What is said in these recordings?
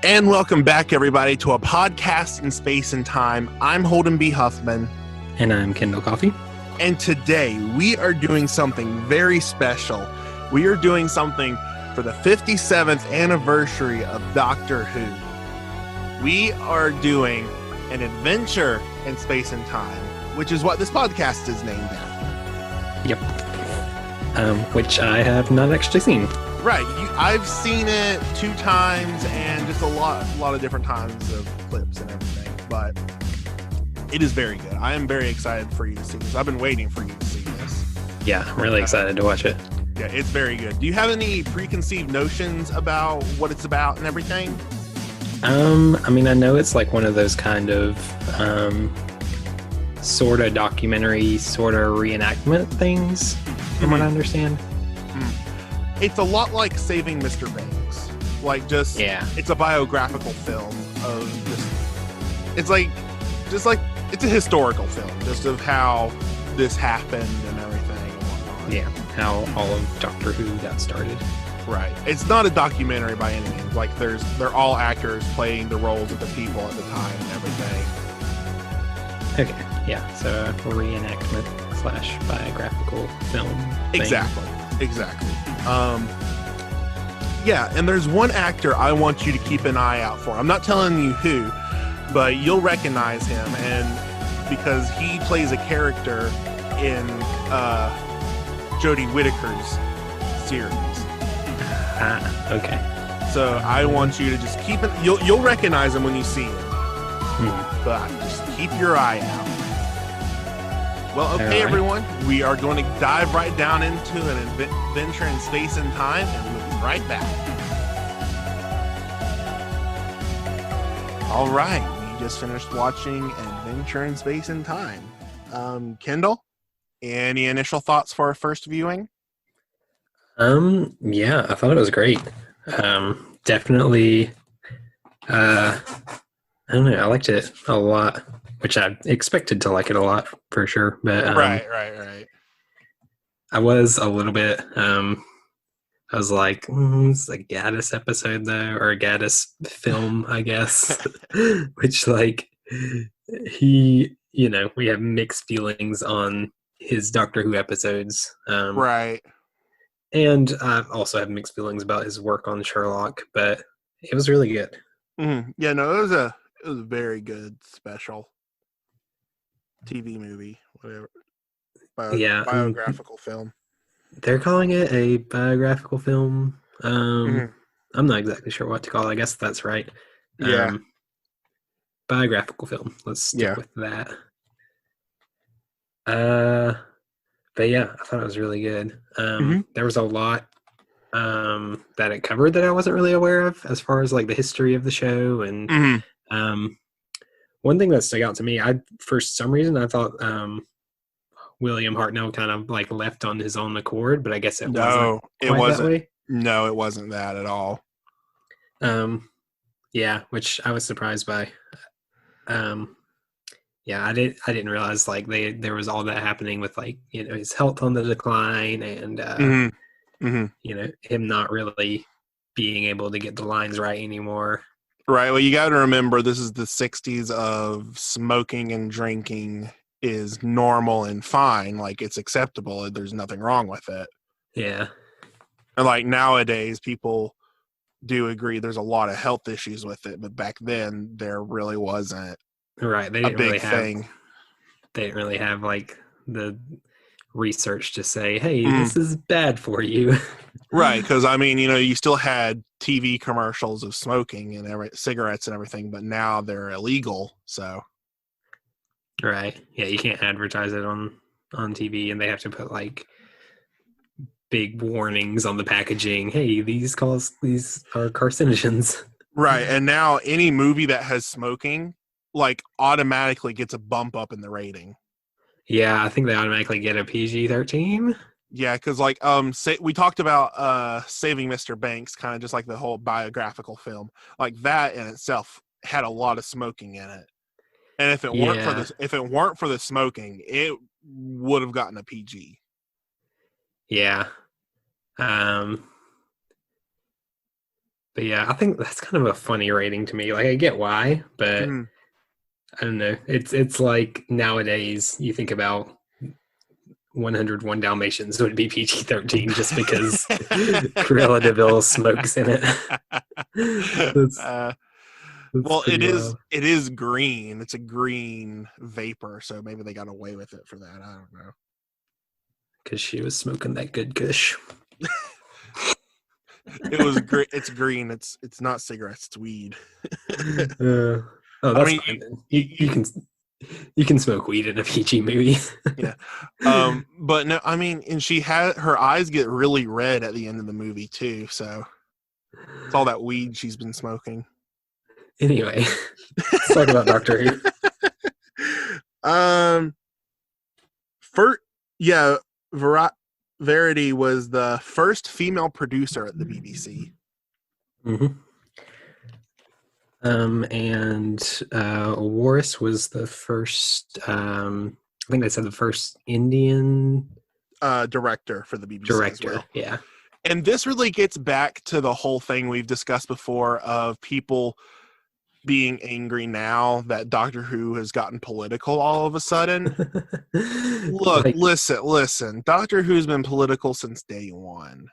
And welcome back, everybody, to a podcast in space and time. I'm Holden B. Huffman. And I'm Kendal Coffee. And today we are doing something very special. We are doing something for the 57th anniversary of Doctor Who. We are doing an adventure in space and time, which is what this podcast is named after. Yep. Which I have not actually seen. Right. I've seen it 2 times and just a lot of different times of clips and everything. But it is very good. I am very excited for you to see this. I've been waiting for you to see this. Yeah, I'm really excited to watch it. Yeah, it's very good. Do you have any preconceived notions about what it's about and everything? I mean, I know it's like one of those kind of sort of documentary, sort of reenactment things, from what I understand. It's a lot like Saving Mr. Banks. Like, just, it's a biographical film of it's a historical film, just of how this happened and everything and whatnot. Yeah, how all of Doctor Who got started. Right. It's not a documentary by any means. Like, they're all actors playing the roles of the people at the time and everything. Okay, yeah, so a reenactment / biographical film thing. Exactly. Yeah, and there's one actor I want you to keep an eye out for. I'm not telling you who, but you'll recognize him, and because he plays a character in Jodie Whittaker's series. Okay. So I want you to just keep it. You'll recognize him when you see him, but just keep your eye out. Well, okay, everyone, we are going to dive right down into an adventure in space and time, and we'll be right back. All right, we just finished watching Adventure in Space and Time. Kendal, any initial thoughts for our first viewing? Yeah, I thought it was great. Definitely, I don't know, I liked it a lot. Which I expected to like it a lot, for sure. But right. I was a little bit, I was like, it's a Gaddis episode, though, or a Gaddis film, I guess. Which, like, we have mixed feelings on his Doctor Who episodes. Right. And I also have mixed feelings about his work on Sherlock, but it was really good. Mm-hmm. Yeah, no, it was a very good special TV movie, whatever. Biographical film. They're calling it a biographical film. I'm not exactly sure what to call it. I guess that's right. Yeah. Biographical film. Let's stick with that. But yeah, I thought it was really good. There was a lot that it covered that I wasn't really aware of as far as like the history of the show and one thing that stuck out to me, for some reason I thought William Hartnell kind of like left on his own accord, but I guess it wasn't. That way. No, it wasn't that at all. Yeah, which I was surprised by. Yeah, I didn't realize like there was all that happening with like his health on the decline and him not really being able to get the lines right anymore. Right. Well, you got to remember, this is the 60s of smoking and drinking is normal and fine. Like, it's acceptable. There's nothing wrong with it. Yeah. And like nowadays, people do agree there's a lot of health issues with it. But back then, there really wasn't. Right. They didn't really have like the research to say, hey, this is bad for you. Right, because I mean, you still had TV commercials of smoking and cigarettes and everything, but now they're illegal. So, right, yeah, you can't advertise it on TV, and they have to put like big warnings on the packaging. Hey, these are carcinogens. Right, and now any movie that has smoking, like, automatically gets a bump up in the rating. Yeah, I think they automatically get a PG-13. Yeah, because like we talked about Saving Mr. Banks, kind of just like the whole biographical film. Like that in itself had a lot of smoking in it, and if it weren't for the smoking, it would have gotten a PG. Yeah, But yeah, I think that's kind of a funny rating to me. Like, I get why, but Mm. I don't know. It's like nowadays you think about 101 Dalmatians would be PG-13 just because Cruella de Vil smokes in it. that's uh, that's well, pretty wild. it is green. It's a green vapor, so maybe they got away with it for that. I don't know. Because she was smoking that good kush. It was great. It's green. It's not cigarettes. It's weed. Oh, I that's mean, fine then. You can smoke weed in a PG movie. yeah. But no, I mean, and she had her eyes get really red at the end of the movie too. So it's all that weed she's been smoking. Anyway, let's talk about Doctor Who. First, yeah, Verity was the first female producer at the BBC. Mm-hmm. And Warris was the first. I think they said the first Indian Director for the BBC director. as well. Yeah. And this really gets back to the whole thing we've discussed before of people being angry now that Doctor Who has gotten political all of a sudden. Look, like, listen. Doctor Who's been political since day one.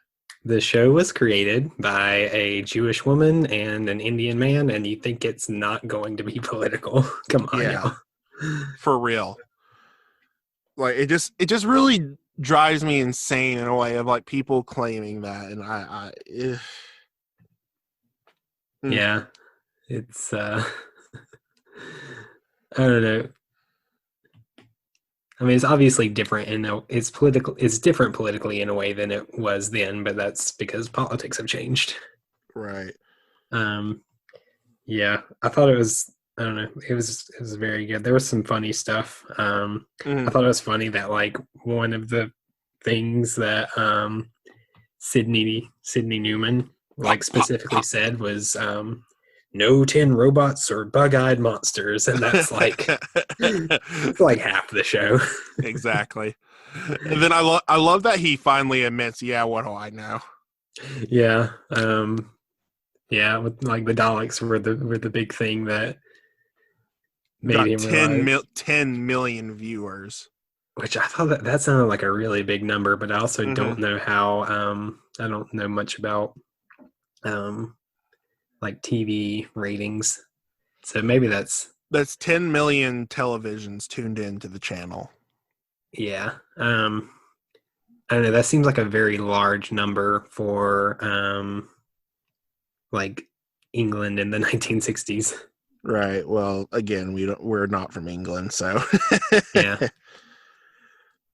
the show was created by a Jewish woman and an Indian man, and you think it's not going to be political? Come on, Yeah, y'all. for real. Like it just really drives me insane in a way of like people claiming that, and Yeah, it's I don't know. I mean, it's obviously different it's political. It's different politically in a way than it was then, but that's because politics have changed. right. Yeah, I thought it was. I don't know. It was very good. There was some funny stuff. I thought it was funny that like one of the things that Sydney Newman like specifically said was no 10 robots or bug-eyed monsters, and that's like it's like half the show. Exactly. And then I love that he finally admits, yeah, what do I know? Yeah. Yeah, with like the Daleks were the big thing that made Got him realize. 10 million viewers. Which I thought that sounded like a really big number, but I also don't Mm-hmm. know how I don't know much about like TV ratings. So maybe that's 10 million televisions tuned into the channel. yeah. I don't know, that seems like a very large number for like England in the 1960s. Right. Well, again, we're not from England, so Yeah.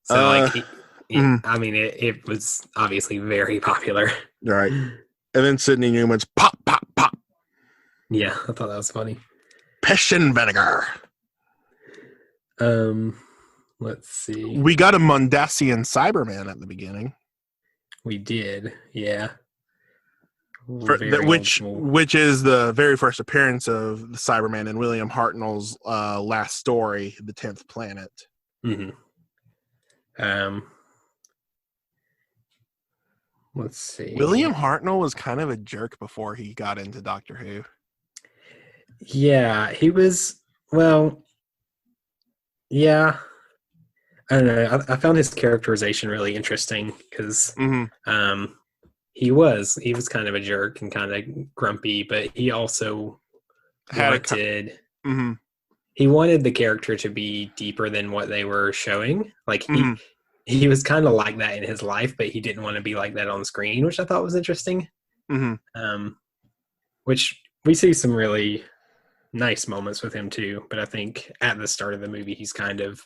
So like mm. I mean it was obviously very popular. Right. And then Sydney Newman's pop, pop, pop. Yeah, I thought that was funny. Passion vinegar. Let's see. We got a Mondasian Cyberman at the beginning. We did, yeah. Which is the very first appearance of the Cyberman in William Hartnell's last story, The 10th Planet. Mm-hmm. Let's see. William Hartnell was kind of a jerk before he got into Doctor Who. Yeah, he was. Well, yeah. I don't know. I found his characterization really interesting because he was kind of a jerk and kind of grumpy, but he also he wanted the character to be deeper than what they were showing. Like he was kind of like that in his life, but he didn't want to be like that on screen, which I thought was interesting. Which we see some really nice moments with him too, but I think at the start of the movie he's kind of,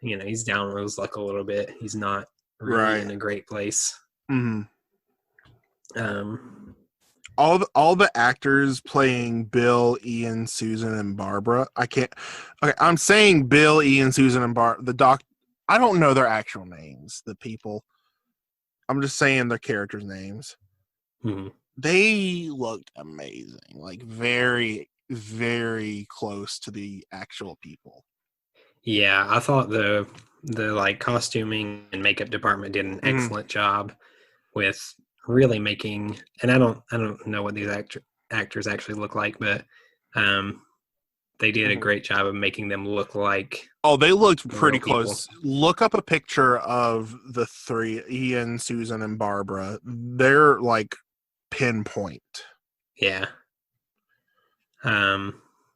he's down Rose luck a little bit. He's not really in a great place. All the actors playing Bill, Ian, Susan, and Barbara. I'm saying Bill, Ian, Susan, and Barbara. I don't know their actual names. The people. I'm just saying their characters' names. They looked amazing. Like very, very close to the actual people. Yeah, I thought the like costuming and makeup department did an excellent job with really making, and I don't know what these actors actually look like, but they did a great job of making them look like. Oh, they looked pretty close. Look up a picture of the three, Ian, Susan, and Barbara. They're like pinpoint. Yeah.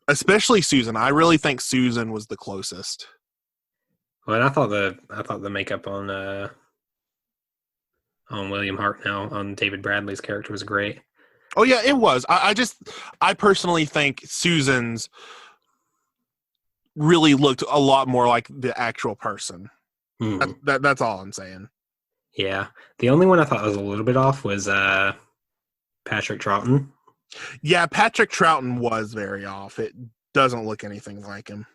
Especially Susan. I really think Susan was the closest. Well, I thought the makeup on William Hartnell on David Bradley's character was great. Oh yeah, it was. I personally think Susan's really looked a lot more like the actual person. That's all I'm saying. Yeah. The only one I thought was a little bit off was Patrick Troughton. Yeah, Patrick Troughton was very off. It doesn't look anything like him.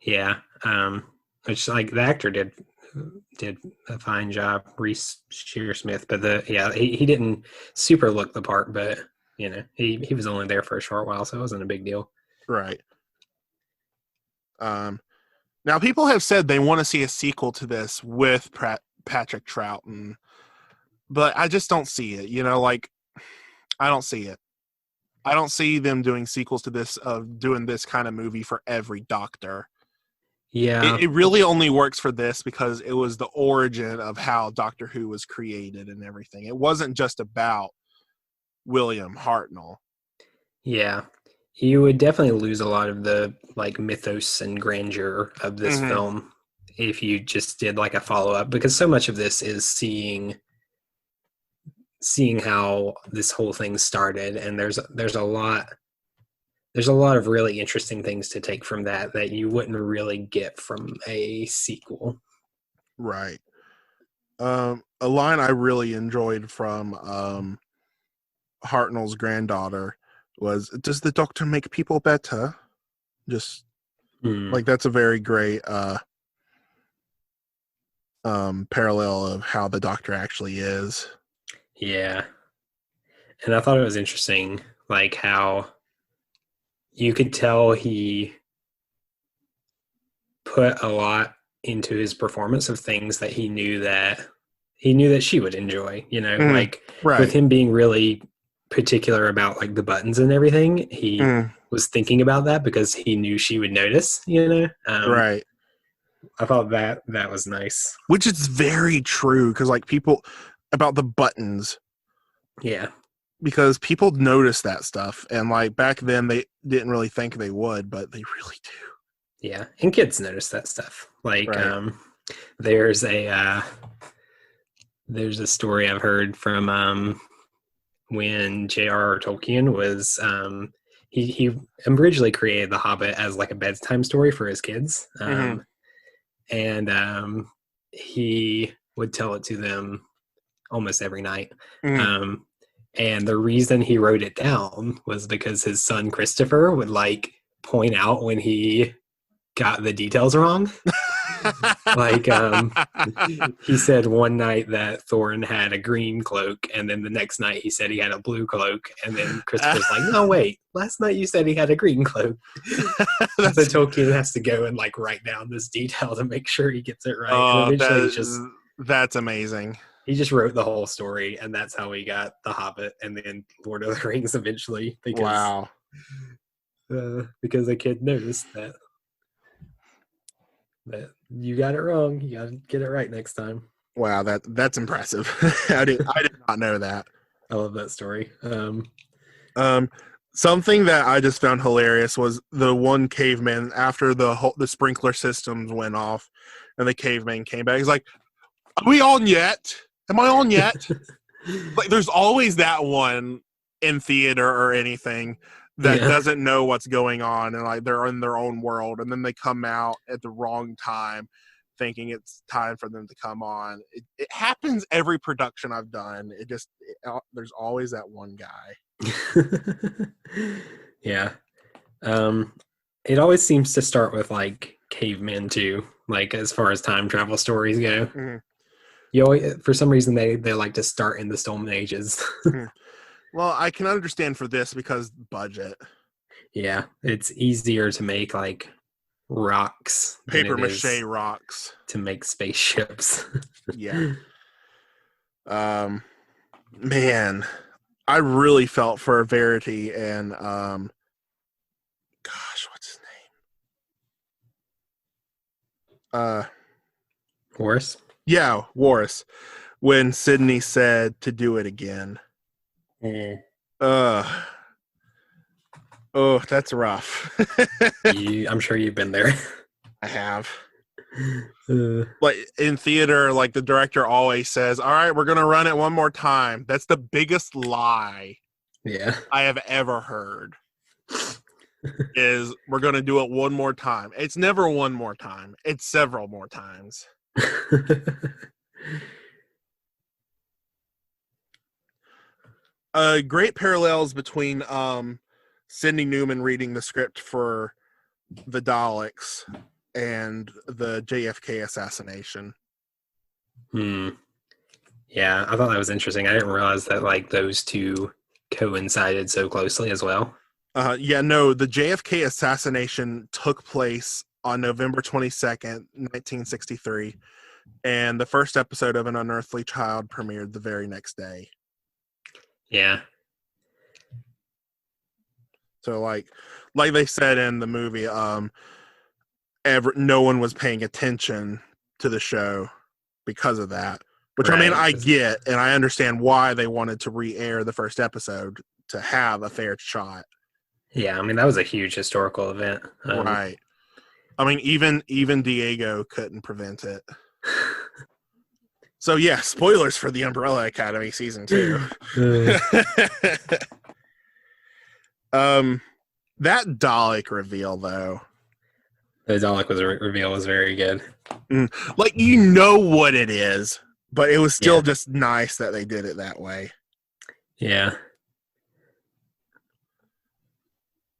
Yeah. Which, like, the actor did a fine job, Reese Shearsmith, but he didn't super look the part, but you know, he was only there for a short while, so it wasn't a big deal. Right. Now people have said they want to see a sequel to this with Patrick Troughton, but I just don't see it. You know, like, I don't see it. I don't see them doing sequels to this, of doing this kind of movie for every Doctor. Yeah. It really only works for this because it was the origin of how Doctor Who was created and everything. It wasn't just about William Hartnell. Yeah. You would definitely lose a lot of the like mythos and grandeur of this film if you just did like a follow-up, because so much of this is seeing how this whole thing started, and there's a lot of really interesting things to take from that you wouldn't really get from a sequel. Right. A line I really enjoyed from Hartnell's granddaughter was, "Does the Doctor make people better?" Just like, that's a very great parallel of how the Doctor actually is. Yeah. And I thought it was interesting, like, how you could tell he put a lot into his performance of things that he knew that she would enjoy, you know, like, right. With him being really particular about like the buttons and everything, he was thinking about that because he knew she would notice, you know. Right. I thought that was nice, which is very true, because like, people about the buttons, because people notice that stuff, and like back then they didn't really think they would, but they really do. Yeah, and kids notice that stuff. Like, there's a story I've heard from when J.R.R. Tolkien was he originally created The Hobbit as like a bedtime story for his kids, and he would tell it to them almost every night. And the reason he wrote it down was because his son Christopher would like point out when he got the details wrong. Like, he said one night that Thorin had a green cloak, and then the next night he said he had a blue cloak, and then Christopher's like, "No, wait, last night you said he had a green cloak." So Tolkien has to go and like write down this detail to make sure he gets it right. Oh, that's amazing. He just wrote the whole story, and that's how he got The Hobbit and then Lord of the Rings eventually. Because, because a kid noticed that you got it wrong. You got to get it right next time. Wow, that's impressive. I did not know that. I love that story. Something that I just found hilarious was the one caveman, after the sprinkler systems went off and the caveman came back. He's like, "Are we on yet? Am I on yet?" Like, there's always that one in theater or anything that doesn't know what's going on, and like, they're in their own world, and then they come out at the wrong time thinking it's time for them to come on. It happens every production I've done. There's always that one guy. Yeah. It always seems to start with like cavemen too, like as far as time travel stories go. You always, for some reason, they like to start in the Stone Ages. Well, I can understand for this because budget. Yeah, it's easier to make like rocks, paper mache rocks, to make spaceships. Yeah. Man, I really felt for Verity and gosh, what's his name? Worse? Yeah, Warris. When Sydney said to do it again. Oh, that's rough. I'm sure you've been there. I have. Like in theater, like the director always says, "All right, we're gonna run it one more time." That's the biggest lie I have ever heard. Is we're gonna do it one more time. It's never one more time. It's several more times. Great parallels between Cindy Newman reading the script for the Daleks and the JFK assassination. Yeah, I thought that was interesting. I didn't realize that like those two coincided so closely as well. The JFK assassination took place on November 22nd, 1963, and the first episode of An Unearthly Child premiered the very next day. Yeah. So like they said in the movie, no one was paying attention to the show because of that. Which, right. I mean, I get, and I understand why they wanted to re-air the first episode to have a fair shot. Yeah, I mean, that was a huge historical event. Right. I mean, even Diego couldn't prevent it. So, yeah, spoilers for the Umbrella Academy Season 2. That Dalek reveal, though. The Dalek reveal was very good. Like, you know what it is, but it was still just nice that they did it that way. Yeah.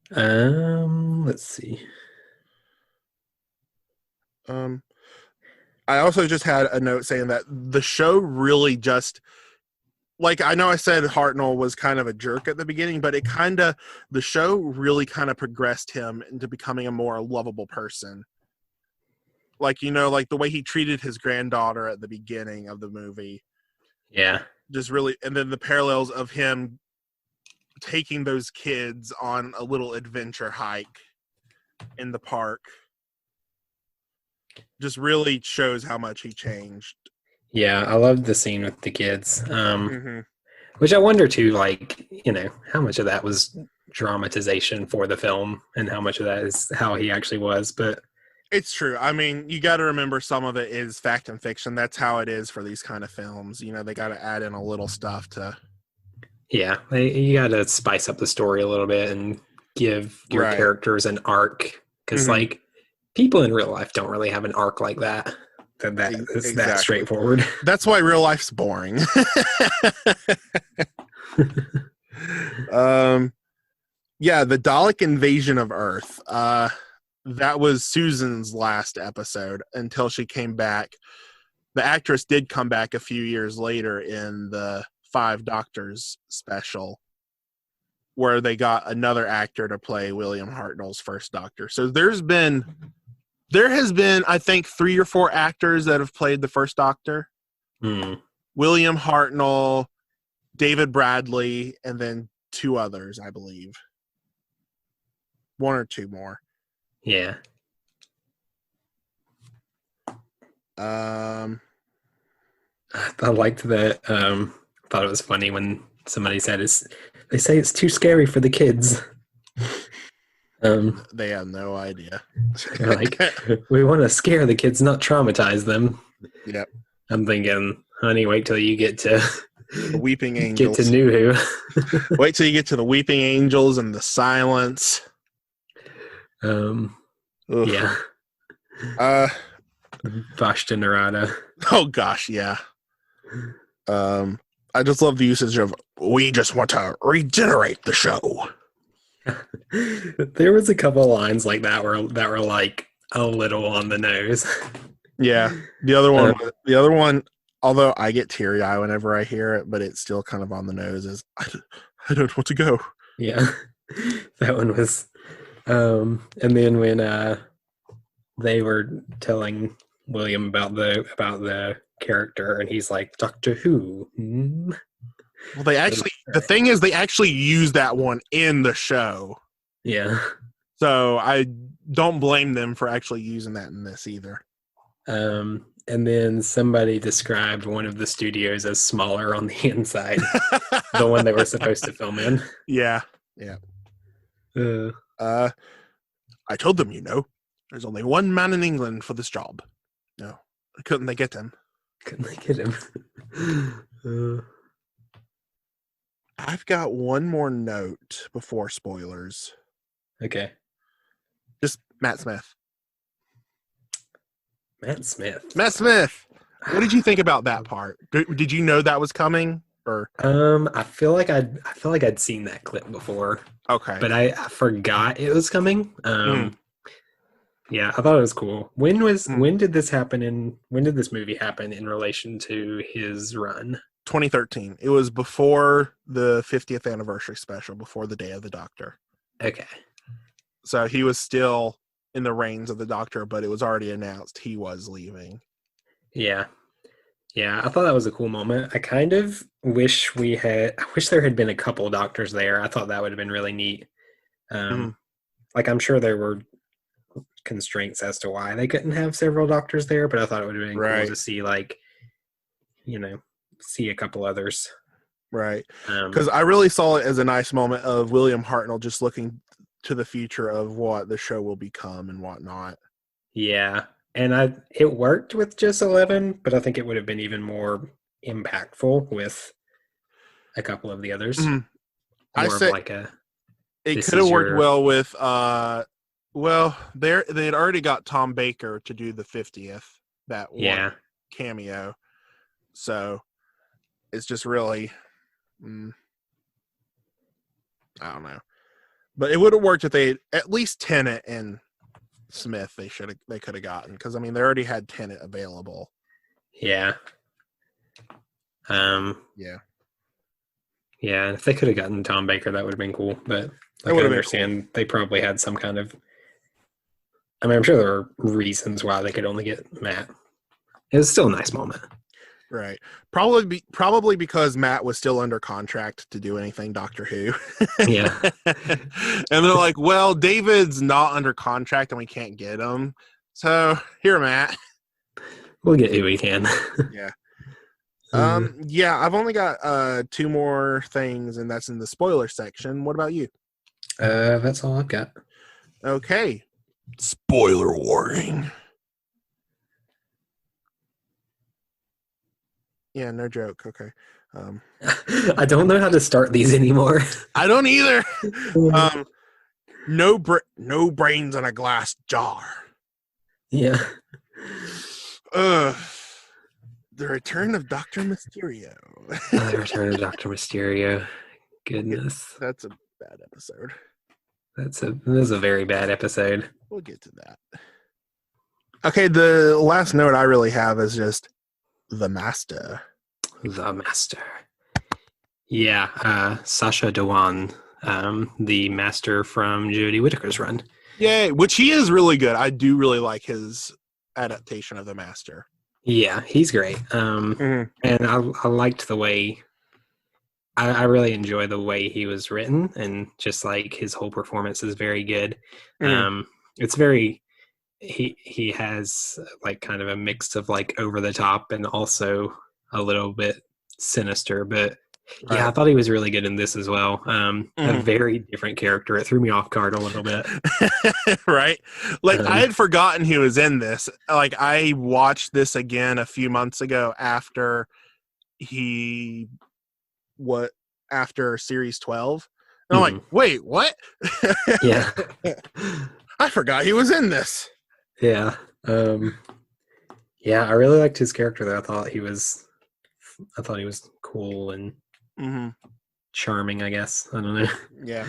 Let's see. I also just had a note saying that the show really just, like, I know I said Hartnell was kind of a jerk at the beginning, but the show really kind of progressed him into becoming a more lovable person. Like, you know, like the way he treated his granddaughter at the beginning of the movie. Yeah. Just really, and then the parallels of him taking those kids on a little adventure hike in the park just really shows how much he changed. Yeah, I loved the scene with the kids. Which I wonder too, like, you know, how much of that was dramatization for the film and how much of that is how he actually was. But it's true. I mean, you got to remember some of it is fact and fiction. That's how it is for these kind of films. You know, they got to add in a little stuff to. Yeah, you got to spice up the story a little bit and give your characters an arc. Because, like, people in real life don't really have an arc like that. It's that straightforward. That's why real life's boring. Yeah, the Dalek invasion of Earth. That was Susan's last episode until she came back. The actress did come back a few years later in the Five Doctors special, where they got another actor to play William Hartnell's first Doctor. So there has been, I think, 3 or 4 actors that have played the first Doctor. William Hartnell, David Bradley, and then 2 others, I believe. 1 or 2 more. Yeah. I liked that. Thought it was funny when somebody said they say it's too scary for the kids. They have no idea. Like, we want to scare the kids, not traumatize them. Yep. I'm thinking, honey, wait till you get to the Weeping Angels. Get to New Who. Wait till you get to the Weeping Angels and the Silence. Yeah. Vashta Narada. Oh gosh, yeah. I just love the usage of "we just want to regenerate the show." There was a couple lines like that were like a little on the nose. Yeah. The other one, although I get teary-eyed whenever I hear it, but it's still kind of on the nose, is I don't want to go. Yeah. That one was and then when they were telling William about the character, and he's like, Doctor Who. Well, the thing is, they actually use that one in the show. Yeah. So I don't blame them for actually using that in this either. And then somebody described one of the studios as smaller on the inside, the one they were supposed to film in. Yeah. I told them, there's only one man in England for this job. No, couldn't they get him? I've got one more note before spoilers. Okay. Just Matt Smith. Matt Smith. What did you think about that part? Did you know that was coming? Or I feel like I'd seen that clip before. Okay. But I forgot it was coming. Yeah, I thought it was cool. When did this movie happen in relation to his run? 2013. It was before the 50th anniversary special, before the Day of the Doctor. Okay. So he was still in the reigns of the Doctor, but it was already announced he was leaving. Yeah. Yeah, I thought that was a cool moment. I kind of wish there had been a couple Doctors there. I thought that would have been really neat. Like, I'm sure there were constraints as to why they couldn't have several Doctors there, but I thought it would have been cool to see, like, see a couple others. Right. Because I really saw it as a nice moment of William Hartnell just looking to the future of what the show will become and whatnot. Yeah. And it worked with just 11, but I think it would have been even more impactful with a couple of the others. I said it could have worked well with they had already got Tom Baker to do the 50th, that one cameo. So it's just really I don't know. But it would have worked if they at least Tennant and Smith they could have gotten, because I mean they already had Tennant available. Yeah. Yeah, if they could have gotten Tom Baker, that would have been cool. But I understand they probably had some kind of. I mean, I'm sure there are reasons why they could only get Matt. It was still a nice moment. Right. Probably because Matt was still under contract to do anything Doctor Who. Yeah. And they're like, well, David's not under contract and we can't get him. So here, Matt. We'll get who we can. Yeah. I've only got 2 more things, and that's in the spoiler section. What about you? That's all I've got. Okay. Spoiler warning. Yeah, no joke. Okay. I don't know how to start these anymore. I don't either. No brains in a glass jar. Yeah. The Return of Dr. Mysterio. The Return of Dr. Mysterio. Goodness. That's a bad episode. This is a very bad episode. We'll get to that. Okay, the last note I really have is just the Master. The Master. Yeah, Sacha Dhawan, the Master from Jodie Whittaker's run. Yay, which he is really good. I do really like his adaptation of the Master. Yeah, he's great. And I liked the way. I really enjoy the way he was written, and just like his whole performance is very good. It's very. He has like kind of a mix of like over the top and also a little bit sinister, but yeah, I thought he was really good in this as well. A very different character. It threw me off guard a little bit. Right? Like I had forgotten he was in this. Like I watched this again a few months ago after after series 12. And I'm like, wait, what? Yeah. I forgot he was in this. Yeah. Yeah, I really liked his character though. I thought he was cool and charming, I guess. I don't know. Yeah.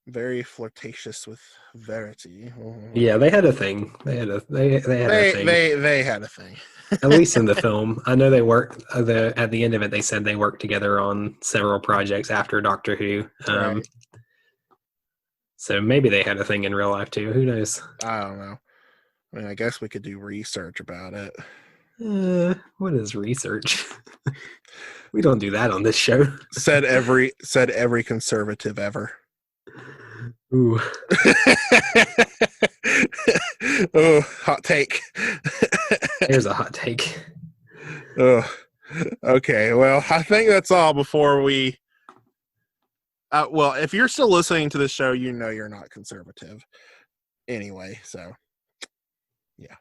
Very flirtatious with Verity. Yeah, they had a thing. They had a thing. They had a thing. At least in the film. I know they worked at the end of it they said they worked together on several projects after Doctor Who. Right. So maybe they had a thing in real life too. Who knows? I don't know. I mean, I guess we could do research about it. What is research? We don't do that on this show. said every conservative ever. Ooh. Oh, hot take. There's a hot take. Oh, okay. Well, I think that's all before we. Well, if you're still listening to this show, you know you're not conservative. Anyway, so yeah,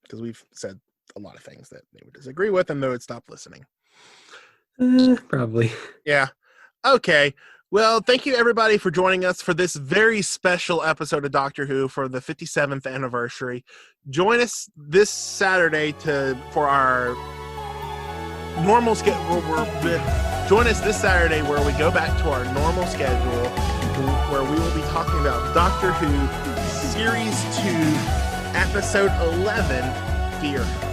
because we've said a lot of things that they would disagree with, and they would stop listening. Probably. Yeah. Okay. Well, thank you everybody for joining us for this very special episode of Doctor Who for the 57th anniversary. Join us this Saturday for our normal schedule. Join us this Saturday where we go back to our normal schedule, where we will be talking about Doctor Who Series 2, Episode 11, Fear.